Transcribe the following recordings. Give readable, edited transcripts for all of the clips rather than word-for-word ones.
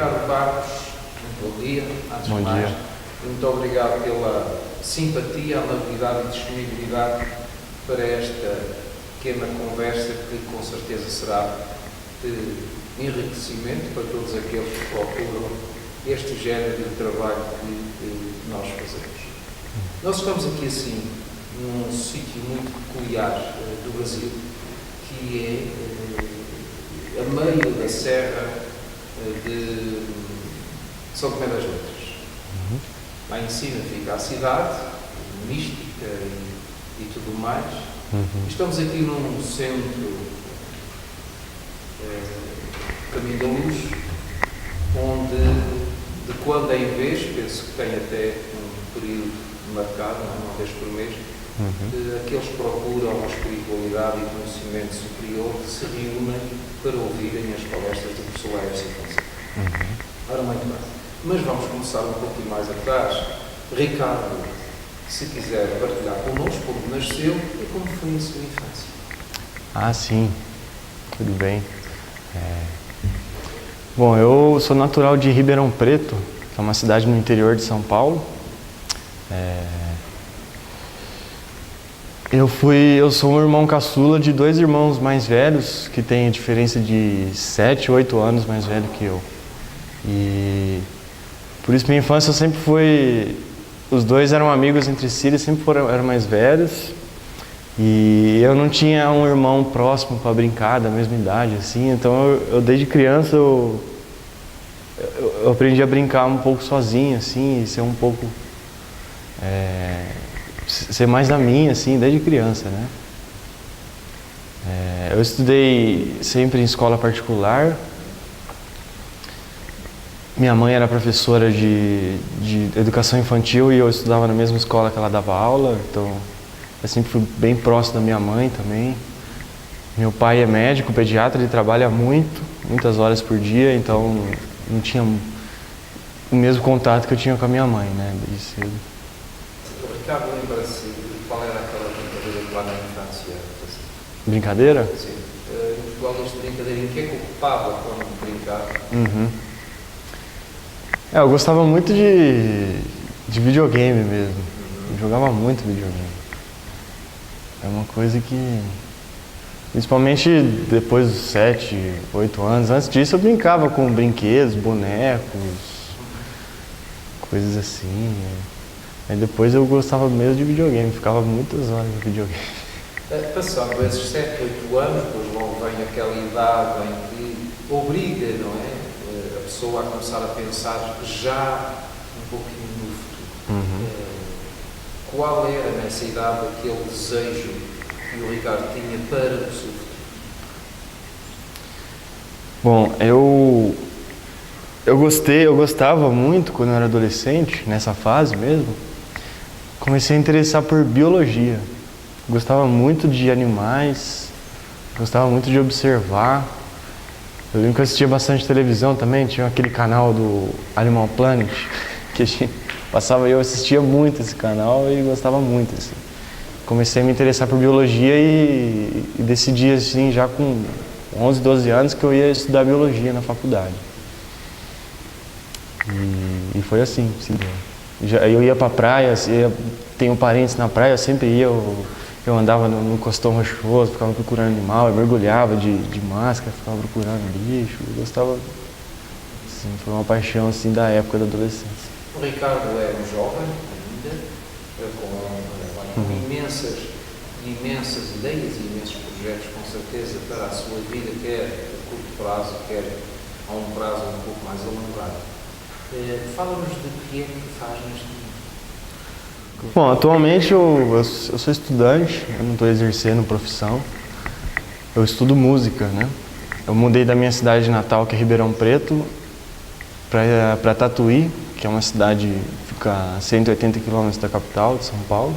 Ricardo Barros, muito bom dia. Antes de mais, muito obrigado pela simpatia, amabilidade e disponibilidade para esta pequena conversa que com certeza será de enriquecimento para todos aqueles que procuram este género de trabalho que nós fazemos. Nós estamos aqui assim, num sítio muito peculiar do Brasil, que é a meio da serra de São Tomé das Letras. Lá em cima fica a cidade, mística e tudo mais. Estamos aqui num centro, Caminho da Luz, onde de quando em vez, penso que tem até um período marcado, uma vez por mês, aqueles que procuram a espiritualidade e conhecimento superior que se reúnem para ouvirem as palestras do professor Laércio Fonseca. Ora, muito bem. Mas vamos começar um pouquinho mais atrás. Ricardo, se quiser partilhar connosco como nasceu e como foi a sua infância. Ah, sim. Tudo bem. Bom, eu sou natural de Ribeirão Preto, que é uma cidade no interior de São Paulo. Eu sou um irmão caçula de 2 irmãos mais velhos, que tem a diferença de 7, 8 anos mais velho que eu. E por isso minha infância sempre foi... Os dois eram amigos entre si, eles sempre eram mais velhos. E eu não tinha um irmão próximo para brincar da mesma idade, assim. Então eu desde criança eu aprendi a brincar um pouco sozinho, assim, e ser um pouco... ser mais da minha, assim, desde criança, né? Eu estudei sempre em escola particular. Minha mãe era professora de educação infantil e eu estudava na mesma escola que ela dava aula, então eu sempre fui bem próximo da minha mãe também. Meu pai é médico, pediatra, ele trabalha muitas horas por dia, então não tinha o mesmo contato que eu tinha com a minha mãe, né, desde cedo. O Ricardo lembra-se de qual era aquela brincadeira que lá na infância? Brincadeira? Sim. Em Portugal, esta brincadeira, em que é que ocupava quando brincava? Eu gostava muito de videogame mesmo. Eu jogava muito videogame. É uma coisa que... Principalmente depois dos 7, 8 anos. Antes disso eu brincava com brinquedos, bonecos, coisas assim. Aí depois eu gostava mesmo de videogame. Ficava muitas horas no videogame. Passando esses 7, 8 anos, depois logo vem aquela idade em que obriga, não é? A pessoa a começar a pensar já um pouquinho no futuro. Qual era nessa idade aquele desejo que o Ricardo tinha para o seu futuro? Bom, eu gostava muito quando eu era adolescente, nessa fase mesmo. Comecei a interessar por biologia. Gostava muito de animais, gostava muito de observar. Eu lembro que eu assistia bastante televisão também, tinha aquele canal do Animal Planet, que a gente passava e eu assistia muito esse canal e gostava muito, assim. Comecei a me interessar por biologia e decidi, assim, já com 11, 12 anos que eu ia estudar biologia na faculdade. E foi assim, sim. Eu ia pra praia, tenho parentes na praia, eu sempre ia, eu andava no costão rochoso, ficava procurando animal, eu mergulhava de máscara, ficava procurando bicho, eu gostava, assim, foi uma paixão assim da época da adolescência. O Ricardo é um jovem ainda, com imensas ideias e imensos projetos, com certeza, para a sua vida, quer a curto prazo, quer a um prazo um pouco mais alongado. Fala-nos de que é que faz neste momento. Bom, atualmente eu sou estudante, eu não estou exercendo profissão, eu estudo música, né? Eu mudei da minha cidade natal, que é Ribeirão Preto, para Tatuí, que é uma cidade que fica a 180 quilômetros da capital de São Paulo,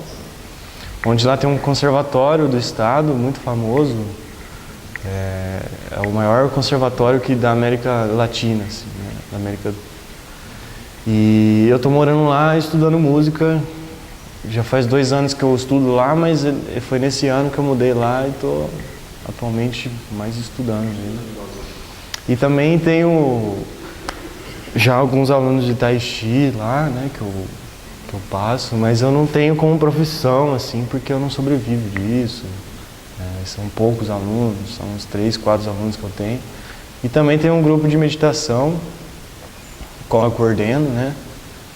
onde lá tem um conservatório do estado muito famoso, é o maior conservatório da América Latina, assim, né? Da América. E eu estou morando lá estudando música. Já faz 2 anos que eu estudo lá, mas foi nesse ano que eu mudei lá e estou atualmente mais estudando mesmo. E também tenho já alguns alunos de Tai Chi lá, né, que eu passo, mas eu não tenho como profissão, assim, porque eu não sobrevivo disso. São poucos alunos, são uns 3, 4 alunos que eu tenho. E também tem um grupo de meditação, qual eu coordeno, né?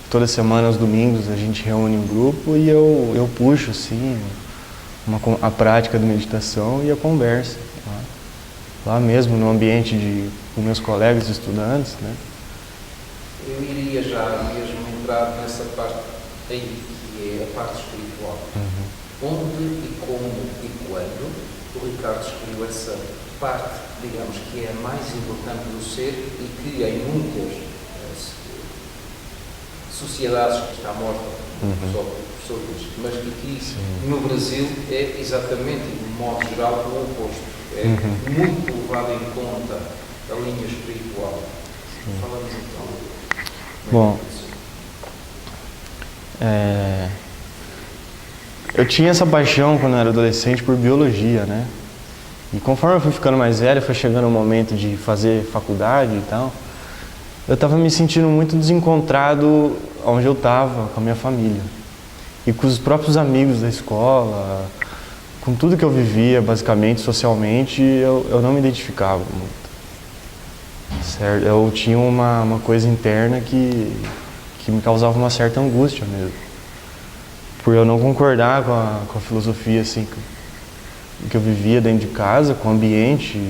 Toda semana, aos domingos, a gente reúne um grupo e eu puxo, assim, a prática de meditação e a conversa. Lá mesmo, no ambiente com meus colegas estudantes, né? Eu iria já mesmo entrar nessa parte aí, que é a parte espiritual. Onde e como e quando o Ricardo escolheu essa parte, digamos, que é a mais importante do ser e que em muitas sociedades está morta, só por pessoas, mas que aqui no Brasil é exatamente, de modo geral, o oposto. É muito levado em conta a linha espiritual. Falamos então. Bom, eu tinha essa paixão quando eu era adolescente por biologia, né? E conforme eu fui ficando mais velho, foi chegando o momento de fazer faculdade e tal, eu estava me sentindo muito desencontrado onde eu estava, com a minha família. E com os próprios amigos da escola, com tudo que eu vivia, basicamente, socialmente, eu não me identificava muito. Certo? Eu tinha uma coisa interna que me causava uma certa angústia mesmo. Por eu não concordar com a filosofia assim, que eu vivia dentro de casa, com o ambiente,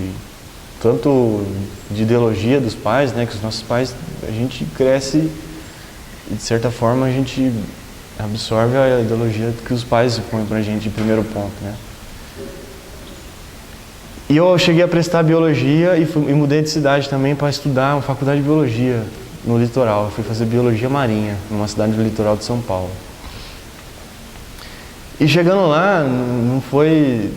tanto de ideologia dos pais, né, que os nossos pais, a gente cresce e de certa forma a gente absorve a ideologia que os pais põem pra gente em primeiro ponto, né. E eu cheguei a prestar biologia e mudei de cidade também para estudar uma faculdade de biologia no litoral. Eu fui fazer biologia marinha, numa cidade do litoral de São Paulo. E chegando lá, não foi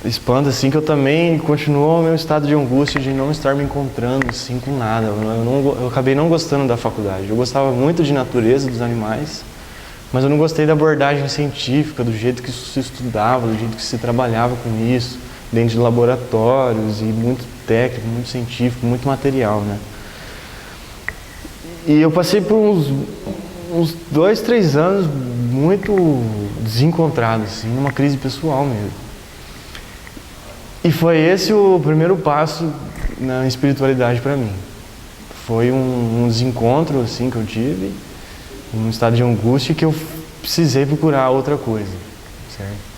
espanto assim que eu também continuou o meu estado de angústia de não estar me encontrando assim com nada. Eu acabei não gostando da faculdade. Eu gostava muito de natureza, dos animais, mas eu não gostei da abordagem científica, do jeito que se estudava, do jeito que se trabalhava com isso, dentro de laboratórios e muito técnico, muito científico, muito material, né? E eu passei por uns 2, 3 anos muito desencontrado, assim, numa crise pessoal mesmo. E foi esse o primeiro passo na espiritualidade para mim. Foi um desencontro, assim, que eu tive, um estado de angústia que eu precisei procurar outra coisa, certo?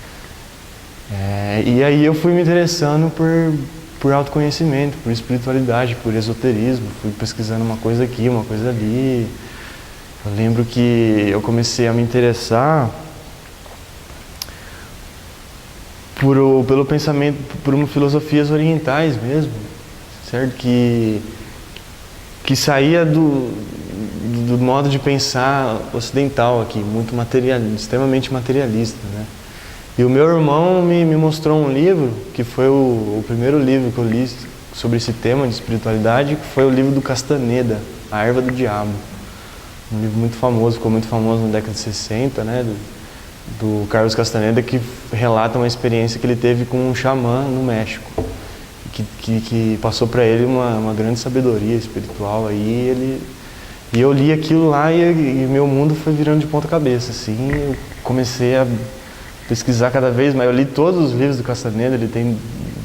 E aí eu fui me interessando por autoconhecimento, por espiritualidade, por esoterismo, fui pesquisando uma coisa aqui, uma coisa ali. Eu lembro que eu comecei a me interessar pelo pensamento, por filosofias orientais mesmo, certo? Que saía do modo de pensar ocidental aqui, muito extremamente materialista, né? E o meu irmão me mostrou um livro, que foi o primeiro livro que eu li sobre esse tema de espiritualidade, que foi o livro do Castaneda, A Erva do Diabo. Um livro muito famoso, ficou muito famoso na década de 60, né, do Carlos Castaneda, que relata uma experiência que ele teve com um xamã no México, que passou para ele uma grande sabedoria espiritual. E eu li aquilo lá e meu mundo foi virando de ponta cabeça, assim. Eu comecei a pesquisar cada vez mais. Eu li todos os livros do Castaneda, ele tem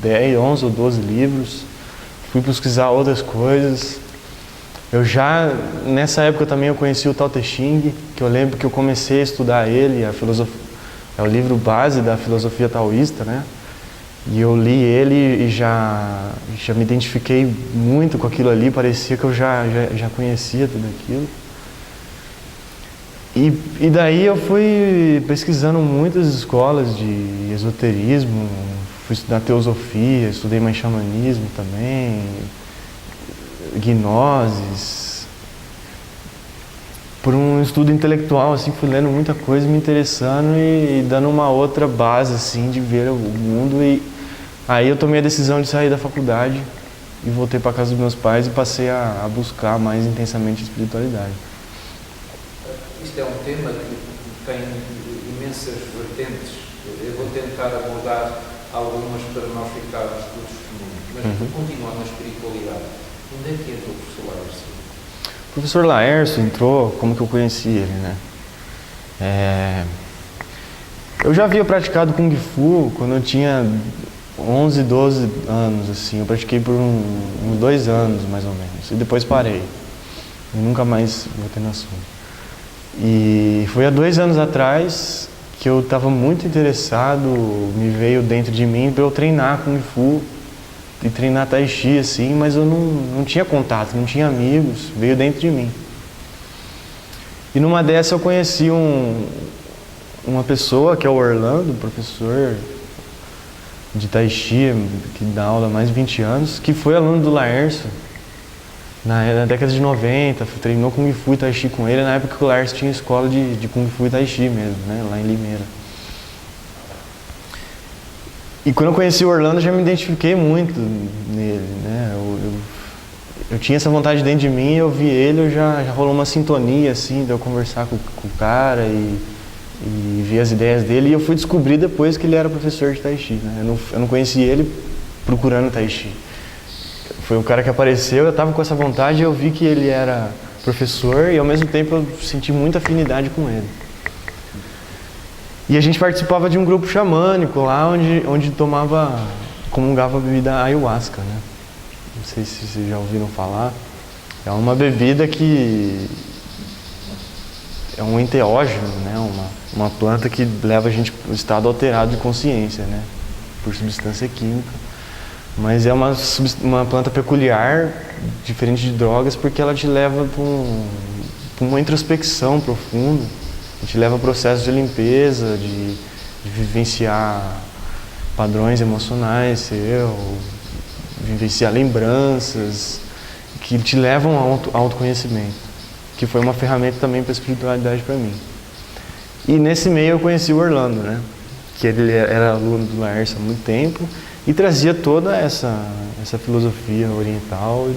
10, 11 ou 12 livros. Fui pesquisar outras coisas. Nessa época também eu conheci o Tao Te Ching, que eu lembro que eu comecei a estudar ele, é o livro base da filosofia taoísta, né? E eu li ele e já me identifiquei muito com aquilo ali, parecia que eu já conhecia tudo aquilo. E daí eu fui pesquisando muitas escolas de esoterismo, fui estudar teosofia, estudei mais xamanismo também, gnoses. Por um estudo intelectual, assim, fui lendo muita coisa, me interessando e dando uma outra base, assim, de ver o mundo. E aí eu tomei a decisão de sair da faculdade e voltei para casa dos meus pais e passei a buscar mais intensamente a espiritualidade. Isto é um tema que tem imensas vertentes. Eu vou tentar abordar algumas para nós ficarmos todos comuns. Mas continuando na espiritualidade, Onde é que entrou o professor Laércio? O professor Laércio entrou, como que eu conheci ele, né? Eu já havia praticado Kung Fu quando eu tinha 11, 12 anos, assim. Eu pratiquei por uns 2 anos, mais ou menos. E depois parei. E nunca mais voltei no assunto. E foi há 2 anos atrás que eu estava muito interessado, me veio dentro de mim para eu treinar Kung Fu e treinar Tai Chi, assim, mas eu não tinha contato, não tinha amigos, veio dentro de mim. E numa dessa eu conheci uma pessoa, que é o Orlando, professor de Tai Chi, que dá aula há mais de 20 anos, que foi aluno do Laércio na década de 90, treinou Kung Fu e Tai Chi com ele, na época que o Laércio tinha escola de Kung Fu e Tai Chi mesmo, né, lá em Limeira. E quando eu conheci o Orlando, eu já me identifiquei muito nele, né, eu tinha essa vontade dentro de mim, eu vi ele, já rolou uma sintonia, assim, de eu conversar com o cara e ver as ideias dele, e eu fui descobrir depois que ele era professor de Tai Chi, né? Eu não conheci ele procurando Tai Chi. Foi um cara que apareceu, eu estava com essa vontade, eu vi que ele era professor e ao mesmo tempo eu senti muita afinidade com ele. E a gente participava de um grupo xamânico lá, onde comungava a bebida ayahuasca, né? Não sei se vocês já ouviram falar. É uma bebida que é um enteógeno, né? Uma planta que leva a gente para um estado alterado de consciência, né? Por substância química. Mas é uma planta peculiar, diferente de drogas, porque ela te leva para uma introspecção profunda, te leva a processos de limpeza, de vivenciar padrões emocionais vivenciar lembranças, que te levam ao autoconhecimento, que foi uma ferramenta também para a espiritualidade para mim. E nesse meio eu conheci o Orlando, né? Que ele era aluno do Laércio há muito tempo e trazia toda essa filosofia oriental.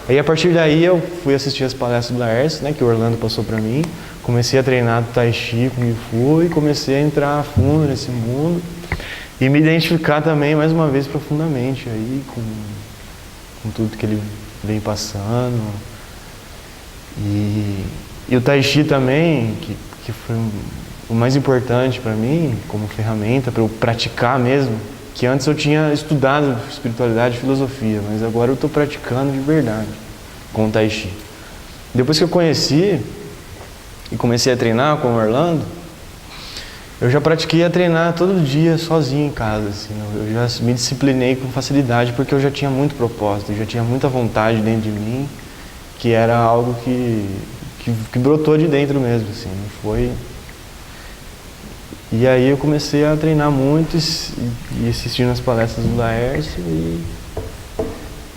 Aí a partir daí eu fui assistir as palestras do Laércio, né? Que o Orlando passou para mim. Comecei a treinar Tai Chi, Kung Fu e comecei a entrar a fundo nesse mundo e me identificar também, mais uma vez, profundamente aí com tudo que ele vem passando. E o Tai Chi também, que foi o mais importante para mim, como ferramenta para eu praticar mesmo, que antes eu tinha estudado espiritualidade e filosofia, mas agora eu estou praticando de verdade com o Tai Chi. Depois que eu conheci e comecei a treinar com o Orlando, eu já pratiquei a treinar todo dia sozinho em casa, assim. Eu já me disciplinei com facilidade porque eu já tinha muito propósito, eu já tinha muita vontade dentro de mim, que era algo que brotou de dentro mesmo, assim, não foi. E aí eu comecei a treinar muito e assistindo as palestras do Laércio e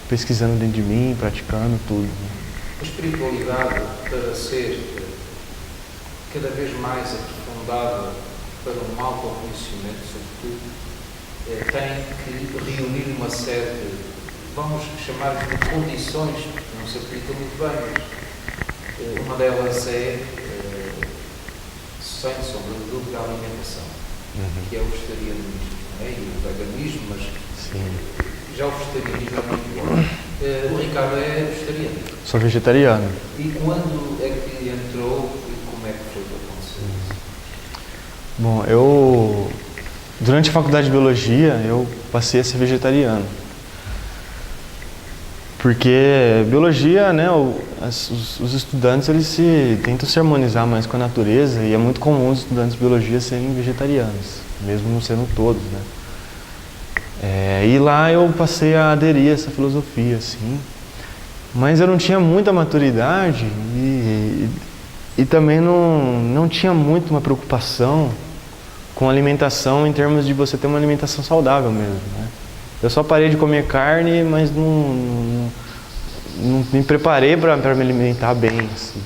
pesquisando dentro de mim, praticando tudo. A espiritualidade, para ser cada vez mais aprofundada para um autoconhecimento, sobretudo, tem que reunir uma série de, vamos chamar de condições, porque não se aplica muito bem, mas uma delas é, sem sombra de dúvida, a alimentação, que é o vegetarianismo, não é? E o veganismo, mas sim, já o vegetarianismo é muito bom. O Ricardo é vegetariano. Sou vegetariano. E quando é que entrou e como é que foi que aconteceu? Bom, durante a faculdade de biologia, eu passei a ser vegetariano. Porque biologia, né, os estudantes eles tentam se harmonizar mais com a natureza e é muito comum os estudantes de biologia serem vegetarianos, mesmo não sendo todos, né. E lá eu passei a aderir a essa filosofia, assim, mas eu não tinha muita maturidade e também não tinha muito uma preocupação com a alimentação em termos de você ter uma alimentação saudável mesmo, né. Eu só parei de comer carne, mas não me preparei para me alimentar bem, assim.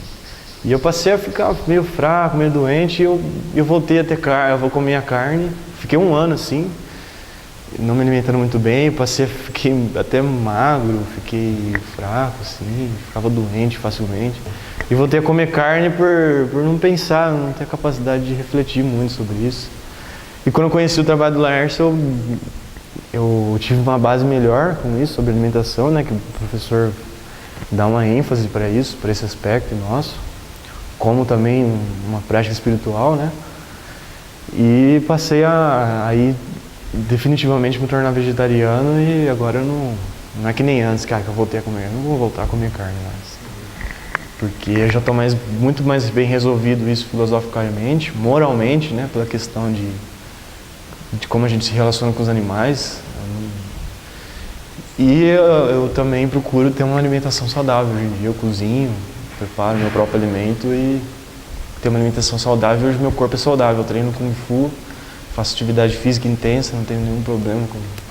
E eu passei a ficar meio fraco, meio doente, e eu voltei a ter carne, eu vou comer a carne. Fiquei 1 ano assim, não me alimentando muito bem, fiquei até magro, fiquei fraco, assim, ficava doente facilmente. E voltei a comer carne por não pensar, não ter capacidade de refletir muito sobre isso. E quando eu conheci o trabalho do Laércio, eu tive uma base melhor com isso, sobre alimentação, né? Que o professor dá uma ênfase para isso, para esse aspecto nosso, como também uma prática espiritual, né? E passei a ir definitivamente me tornar vegetariano e agora eu não é que nem antes, que eu voltei a comer, eu não vou voltar a comer carne mais. Porque eu já estou muito mais bem resolvido isso filosoficamente, moralmente, né? Pela questão de como a gente se relaciona com os animais. E eu também procuro ter uma alimentação saudável. Hoje em dia eu cozinho, preparo meu próprio alimento e ter uma alimentação saudável. Hoje meu corpo é saudável, eu treino Kung Fu, faço atividade física intensa, não tenho nenhum problema com isso.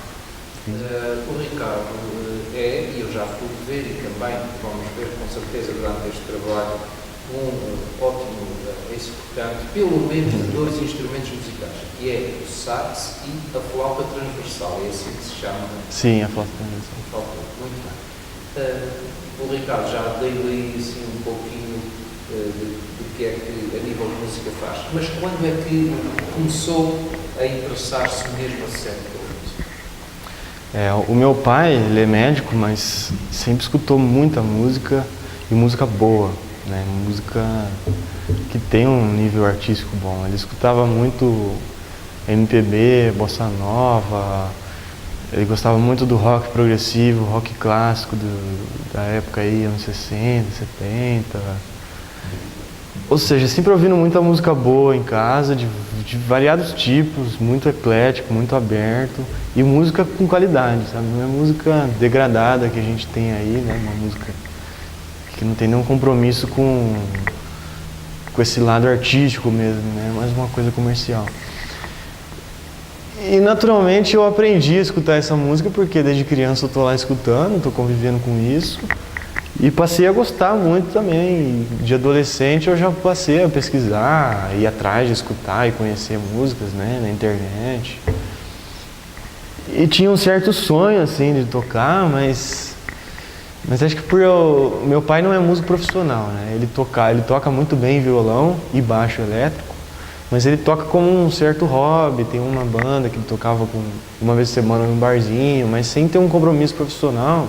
O Ricardo e eu já pude ver e também vamos ver com certeza durante este trabalho, um ótimo executante, pelo menos de 2 instrumentos musicais, que é o sax e a flauta transversal, é assim que se chama? Sim, a flauta transversal. Muito bem. O Ricardo já dei assim um pouquinho do que é que a nível de música faz, mas quando é que começou a interessar-se mesmo a sério pela música? O meu pai, ele é médico, mas sempre escutou muita música e música boa, né? Música que tem um nível artístico bom. Ele escutava muito MPB, bossa nova, ele gostava muito do rock progressivo, rock clássico da época aí, anos 60, 70. Ou seja, sempre ouvindo muita música boa em casa, de variados tipos, muito eclético, muito aberto e música com qualidade, sabe? Não é música degradada que a gente tem aí, né? Uma música que não tem nenhum compromisso com esse lado artístico mesmo, né? Mais uma coisa comercial. E naturalmente eu aprendi a escutar essa música porque desde criança eu tô lá escutando, tô convivendo com isso. E passei a gostar muito também. De adolescente eu já passei a pesquisar, ir atrás de escutar e conhecer músicas, né, na internet. E tinha um certo sonho assim de tocar, mas acho que meu pai não é músico profissional, né? Ele toca muito bem violão e baixo elétrico, mas ele toca como um certo hobby. Tem uma banda que ele tocava uma vez por semana num barzinho, mas sem ter um compromisso profissional.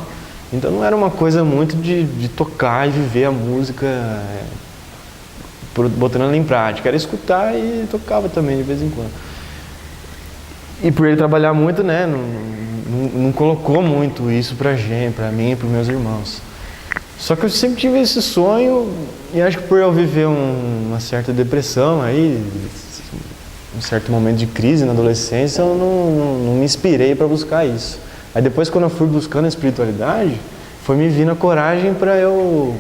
Então não era uma coisa muito de tocar e viver a música botando ela em prática. Era escutar e tocava também de vez em quando. E por ele trabalhar muito, né, não colocou muito isso pra mim e pros meus irmãos. Só que eu sempre tive esse sonho e acho que por eu viver uma certa depressão aí, um certo momento de crise na adolescência, eu não me inspirei para buscar isso. Aí depois, quando eu fui buscando a espiritualidade, foi me vindo a coragem para eu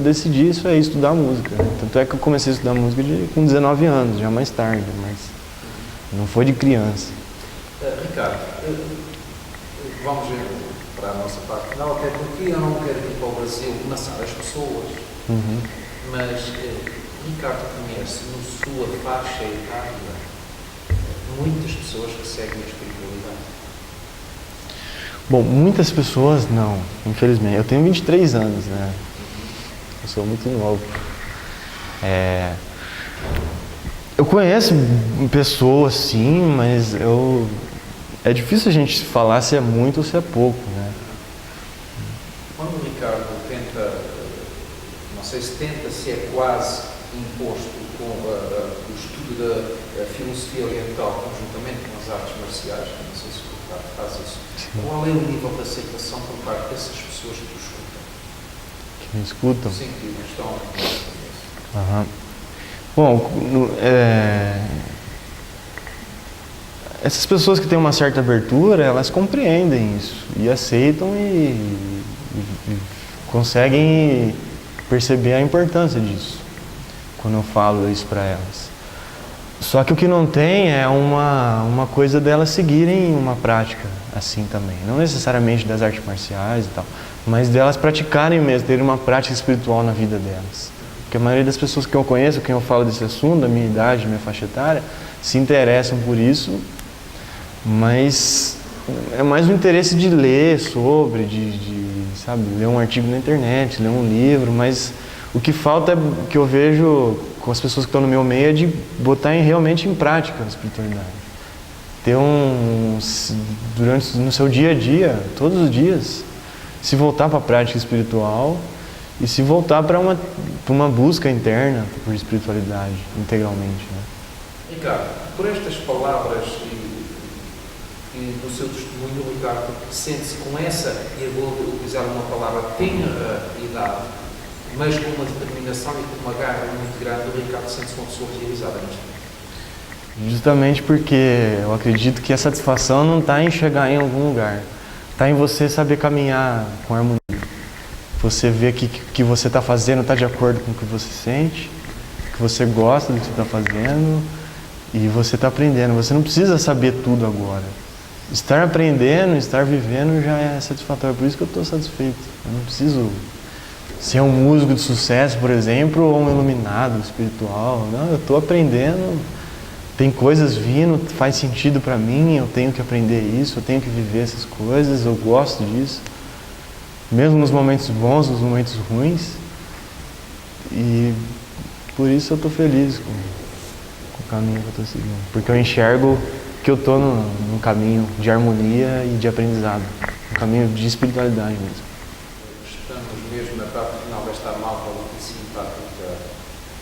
decidir isso aí, estudar música. Tanto é que eu comecei a estudar música com 19 anos, já mais tarde, mas não foi de criança. Ricardo, vamos para a nossa parte final, até porque eu não quero ir para o Brasil maçar as pessoas, mas Ricardo conhece na sua faixa etária muitas pessoas que seguem a espiritualidade. Bom, muitas pessoas não, infelizmente. Eu tenho 23 anos, né? Eu sou muito novo. Eu conheço pessoas, sim, mas é difícil a gente falar se é muito ou se é pouco, né? Quando o Ricardo tenta, não sei se tenta, se é quase imposto com o estudo da filosofia oriental, conjuntamente com as artes marciais, não sei se o Ricardo faz isso. Sim. Qual é o nível de aceitação por parte dessas pessoas que o escutam? Que me escutam? Sim, que estão Aham. Bom, essas pessoas que têm uma certa abertura, elas compreendem isso e aceitam e conseguem perceber a importância disso quando eu falo isso para elas. Só que o que não tem é uma coisa delas seguirem uma prática assim também, não necessariamente das artes marciais e tal, mas delas praticarem mesmo, terem uma prática espiritual na vida delas. Porque a maioria das pessoas que eu conheço, quem eu falo desse assunto, da minha idade, minha faixa etária, se interessam por isso, mas é mais um interesse de ler sobre, sabe, ler um artigo na internet, ler um livro, mas o que falta, que eu vejo com as pessoas que estão no meu meio, é de botar realmente em prática a espiritualidade. ter no seu dia a dia, todos os dias, se voltar para a prática espiritual e se voltar para uma busca interna por espiritualidade, integralmente, né? Ricardo, por estas palavras e do seu testemunho, Ricardo, sente-se com essa, e eu vou utilizar uma palavra, tenra idade, mas com uma determinação e com uma garra muito grande, o Ricardo sente-se uma pessoa realizada nisto. Justamente porque eu acredito que a satisfação não está em chegar em algum lugar, está em você saber caminhar com harmonia. Você ver que você está fazendo está de acordo com o que você sente, que você gosta do que você está fazendo e você está aprendendo. Você não precisa saber tudo agora. Estar aprendendo, estar vivendo já é satisfatório. Por isso que eu estou satisfeito. Eu não preciso ser um músico de sucesso, por exemplo, ou um iluminado espiritual. Não, eu estou aprendendo. Tem coisas vindo, faz sentido para mim, eu tenho que aprender isso, eu tenho que viver essas coisas, eu gosto disso. Mesmo nos momentos bons, nos momentos ruins. E por isso eu estou feliz com o caminho que eu estou seguindo. Porque eu enxergo que eu estou num caminho de harmonia e de aprendizado. Um caminho de espiritualidade mesmo. Estamos mesmo na parte final desta malta muito simpática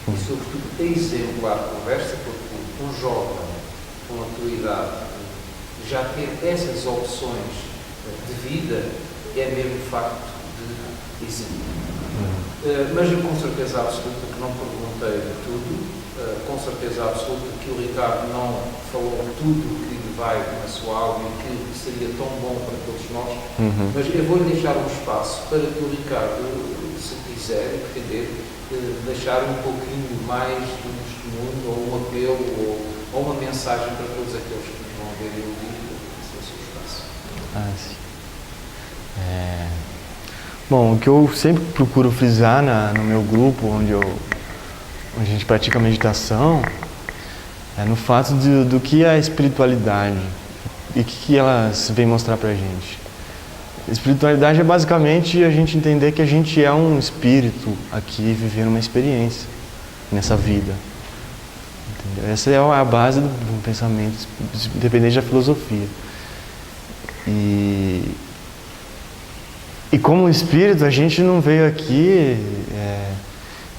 e sobretudo exemplar conversa, porque um jovem com a tua idade já ter essas opções de vida é mesmo facto de exemplo. Mas eu com certeza absoluta que não perguntei de tudo, com certeza absoluta que o Ricardo não falou tudo o que lhe vai na sua alma e que seria tão bom para todos nós, mas eu vou-lhe deixar um espaço para que o Ricardo, se quiser e pretender, deixar um pouquinho mais do testemunho, ou um apelo, ou uma mensagem para todos aqueles que nos vão ver e ouvir. Esse é o seu espaço. Sim. Bom, o que eu sempre procuro frisar no meu grupo, onde a gente pratica meditação, é no fato do que é a espiritualidade e o que ela vem mostrar pra gente. Espiritualidade é basicamente a gente entender que a gente é um espírito aqui vivendo uma experiência nessa vida. Entendeu? Essa é a base do pensamento, independente da filosofia. E como espírito, a gente não veio aqui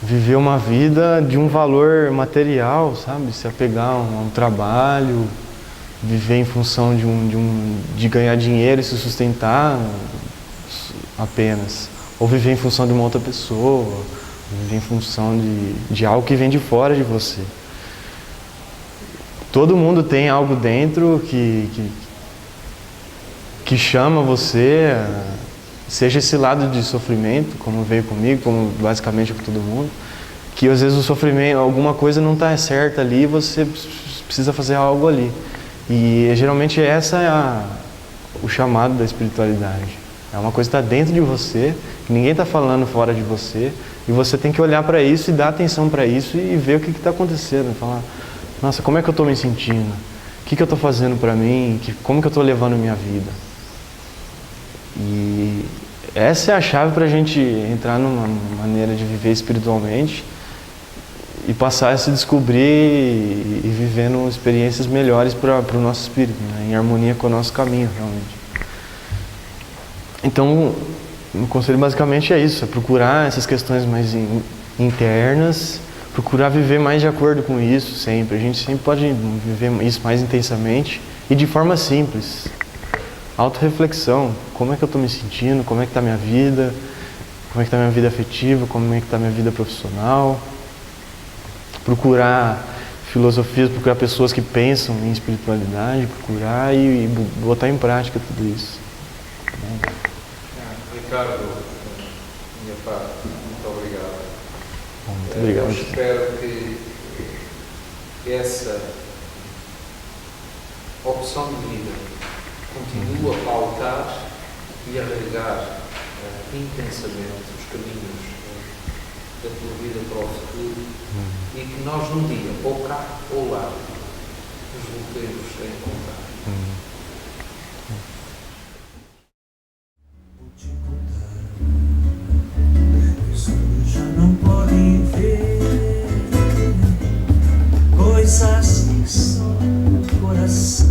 viver uma vida de um valor material, sabe? Se apegar a um trabalho, viver em função de ganhar dinheiro e se sustentar apenas. Ou viver em função de uma outra pessoa, viver em função de algo que vem de fora de você. Todo mundo tem algo dentro que chama você, seja esse lado de sofrimento, como veio comigo, como basicamente com todo mundo, que às vezes o sofrimento, alguma coisa não está certa ali e você precisa fazer algo ali. E geralmente essa é o chamado da espiritualidade. É uma coisa que está dentro de você, que ninguém está falando fora de você, e você tem que olhar para isso e dar atenção para isso e ver o que está acontecendo. Falar, nossa, como é que eu estou me sentindo? O que eu estou fazendo para mim? Como que eu estou levando a minha vida? E essa é a chave para a gente entrar numa maneira de viver espiritualmente e passar a se descobrir e vivendo experiências melhores para o nosso espírito, né? Em harmonia com o nosso caminho, realmente. Então, o conselho basicamente é isso, é procurar essas questões mais internas, procurar viver mais de acordo com isso sempre. A gente sempre pode viver isso mais intensamente e de forma simples. Autorreflexão, como é que eu estou me sentindo, como é que está a minha vida, como é que está a minha vida afetiva, como é que está a minha vida profissional. Procurar filosofias, procurar pessoas que pensam em espiritualidade, procurar e botar em prática tudo isso. Ricardo, minha parte, muito obrigado. Muito obrigado. Eu espero que essa opção de vida continue a pautar e a regar intensamente os caminhos da tua vida para o futuro e que nós num dia, ou cá ou lá, nos voltemos a encontrar. Já não podem ver coisas que só o coração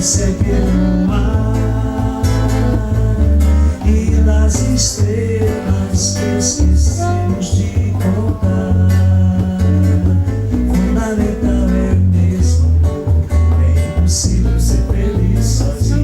perceber o mar e das estrelas que esquecemos de contar. Fundamental é mesmo, é impossível ser feliz sozinho.